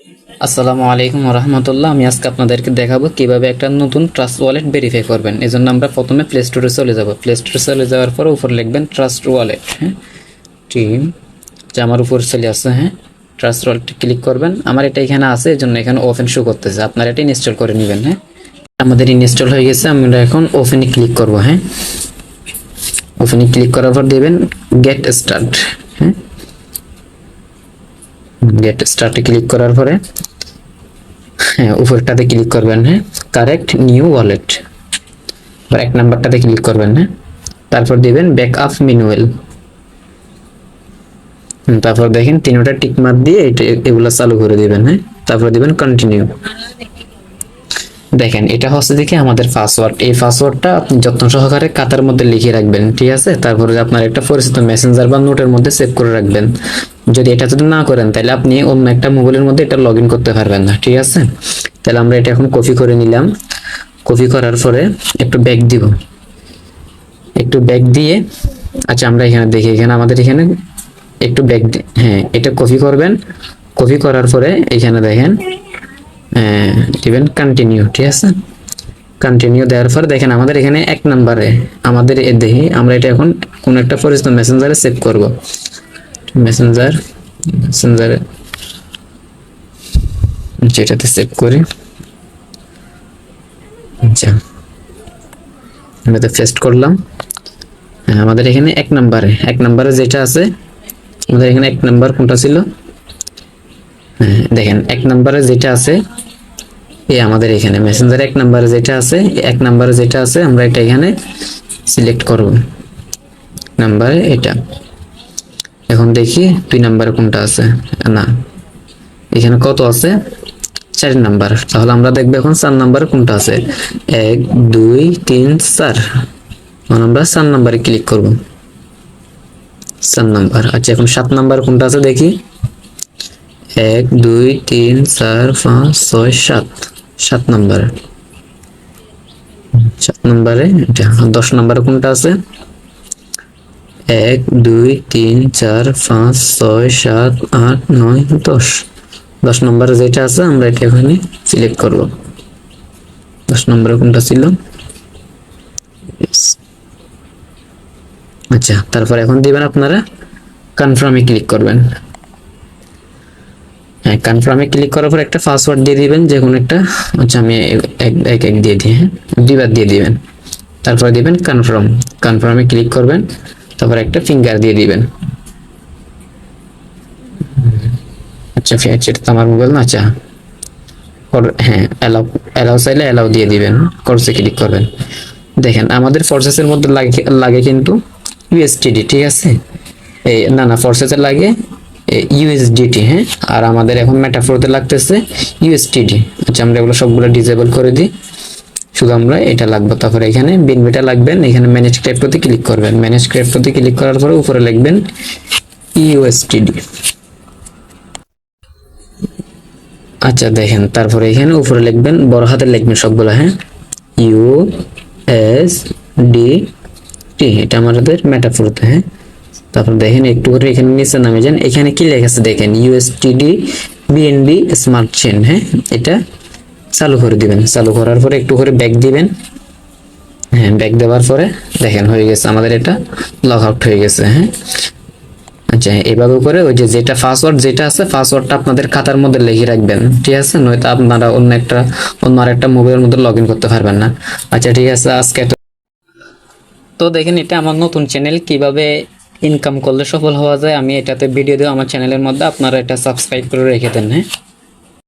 আসসালামু আলাইকুম রহমতুল্লাহ। আমি আজকে আপনাদেরকে দেখাবো কিভাবে একটা নতুন ট্রাস্ট ওয়ালেট ভেরিফাই করবেন। এই জন্য আমরা প্রথমে প্লে স্টোরে চলে যাব। প্লে স্টোরে চলে যাওয়ার পর উপর লিখবেন ট্রাস্ট ওয়ালেট। হ্যাঁ, টিম যে আমার উপর চলে আসছে। হ্যাঁ, ট্রাস্ট ওয়ালেটে ক্লিক করবেন। আমার এটা এখানে আছে, এই জন্য এখানে ওপেন শো করতেছে। আপনারা এটা ইনস্টল করে নেবেন। হ্যাঁ, আমাদের ইনস্টল হয়ে গেছে। আমরা এখন ওপেনে ক্লিক করব। হ্যাঁ, ওপেনে ক্লিক করার পর দেবেন গেট স্টার্ট। হ্যাঁ, গেট স্টার্টে ক্লিক করার পরে হ্যাঁ উপরটাতে ক্লিক করবেন। হ্যাঁ, কারেক্ট নিউ ওয়ালেট, এবার 1 নাম্বারটাতে ক্লিক করবেন। হ্যাঁ, তারপর দিবেন ব্যাক আপ ম্যানুয়াল। তারপর দেখেন তিনটা টিক মার্ক দিয়ে এগুলো চালু করে দিবেন। হ্যাঁ, তারপর দিবেন কন্টিনিউ। দেখেন এটা হচ্ছে দেখে আমাদের পাসওয়ার্ড। এই পাসওয়ার্ডটা আপনি যত্ন সহকারে খাতার মধ্যে লিখে রাখবেন, ঠিক আছে? তারপরে আপনার একটা পরিচিত মেসেঞ্জার বা নোটের মধ্যে সেভ করে রাখবেন। যদি এটা যদি না করেন তাহলে আপনি অন্য একটা মোবাইলের মধ্যে এটা লগ ইন করতে পারবেন না, ঠিক আছে? তাহলে আমরা এটা এখন কপি করে নিলাম। কপি করার পরে একটু ব্যাক দিব, একটু ব্যাক দিয়ে আচ্ছা আমরা এখানে দেখি, এখানে আমাদের এখানে একটু ব্যাক, হ্যাঁ এটা কপি করবেন। কপি করার পরে এখানে দেখেন দিবেন কন্টিনিউ, ঠিক আছে? কন্টিনিউ দেওয়ার পর দেখেন আমাদের এখানে 1 নম্বরে আমাদের দেখি আমরা এটা এখন কোন একটা পরিচিত মেসেঞ্জারে সেভ করব। মেসেঞ্জারে যেটাতে সেভ করি, আচ্ছা এটাতে পেস্ট করলাম। হ্যাঁ, আমাদের এখানে 1 নম্বরে যেটা আছে, আমাদের এখানে 1 নম্বর কোনটা ছিল? হ্যাঁ দেখেন 1 নম্বরে যেটা আছে এই আমাদের এখানে মেসেঞ্জারে 1 নম্বরে যেটা আছে, 1 নম্বরে যেটা আছে আমরা এটা এখানে সিলেক্ট করব নাম্বারে এটা। এখন দেখি 2 নম্বরে কোনটা আছে, না এখানে কত আছে? 4 নাম্বার। তাহলে আমরা দেখব এখন 4 নম্বরে কোনটা আছে। 1 2 3 4। এখন আমরা 4 নম্বরে ক্লিক করব। 4 নাম্বার। আচ্ছা এখন 7 নাম্বার কোনটা আছে দেখি। 1 2 3 4 5 6 7। 7 নম্বরে, 7 নম্বরে এটা। 10 নম্বরে কোনটা আছে? 1 2 3 4 5 6 7 8 9 10। 10 নম্বরে যেটা আছে আমরা এটা এখানে সিলেক্ট করব। 10 নম্বরে কোনটা ছিল? আচ্ছা তারপর এখন দিবেন আপনারা কনফার্মে ক্লিক করবেন। হ্যাঁ, কনফার্মে ক্লিক করার পর একটা পাসওয়ার্ড দিয়ে দিবেন যে কোনো একটা। আচ্ছা আমি এক দিয়ে দিই। হ্যাঁ, 2 বার দিয়ে দিবেন। তারপর দিবেন কনফার্ম। কনফার্মে ক্লিক করবেন, তারপর একটা ফিঙ্গার দিয়ে দিবেন। আচ্ছা এটা তো আমার মোবাইল না। আচ্ছা হ্যাঁ অ্যালাউ চাইলে অ্যালাউ দিয়ে দিবেন। কোর্সে ক্লিক করবেন। দেখেন আমাদের ফরসেসের মধ্যে লাগে কিন্তু ইউএসডিটি, ঠিক আছে? এই না ফরসেসে লাগে ইউএসডিটি। হ্যাঁ, আর আমাদের এখন মেটাফোরতে লাগতেছে ইউএসটিডি। আচ্ছা আমরা এগুলো সবগুলো ডিসেবল করে দিই, শুধু আমরা এটা লাগবে। তারপরে এখানে বিনবিটা লাগবেন। এখানে ম্যানেজ ক্রিপ্টোতে ক্লিক করবেন। ম্যানেজ ক্রিপ্টোতে ক্লিক করার পরে উপরে লিখবেন ইউএসটিডি। আচ্ছা দেখেন তারপরে এখানে উপরে লিখবেন, বড় হাতে লিখবেন সবগুলো। হ্যাঁ, ইউএসডি টি, এটা আমাদের মেটাফোরতে। হ্যাঁ, তারপর দেখেন একটু করে এখানে নিচে নামে যান। এখানে কি লেখা আছে দেখেন, ইউএসটিডি বিএনবি স্মার্ট চেইন। হ্যাঁ, এটা চালু করে দিবেন। চালু করার পরে একটু করে ব্যাক দিবেন। হ্যাঁ, ব্যাক দেওয়ার পরে দেখেন হয়ে গেছে আমাদের এটা লগ আউট হয়ে গেছে। হ্যাঁ, আচ্ছা এভাবে করে ওই যে যেটা পাসওয়ার্ড যেটা আছে পাসওয়ার্ডটা আপনাদের খাতার মধ্যে লিখে রাখবেন, ঠিক আছে? নয়তো আপনারা অন্য আরেকটা মোবাইলের মধ্যে লগ ইন করতে পারবেন না। আচ্ছা ঠিক আছে, আজকে তো দেখেন এটা আমার নতুন চ্যানেল, কিভাবে ইনকাম করলে সফল হওয়া যায় আমি এটাতে ভিডিও দেব আমার চ্যানেলের মধ্যে। আপনারা এটা সাবস্ক্রাইব করে রেখে দেন। হ্যাঁ।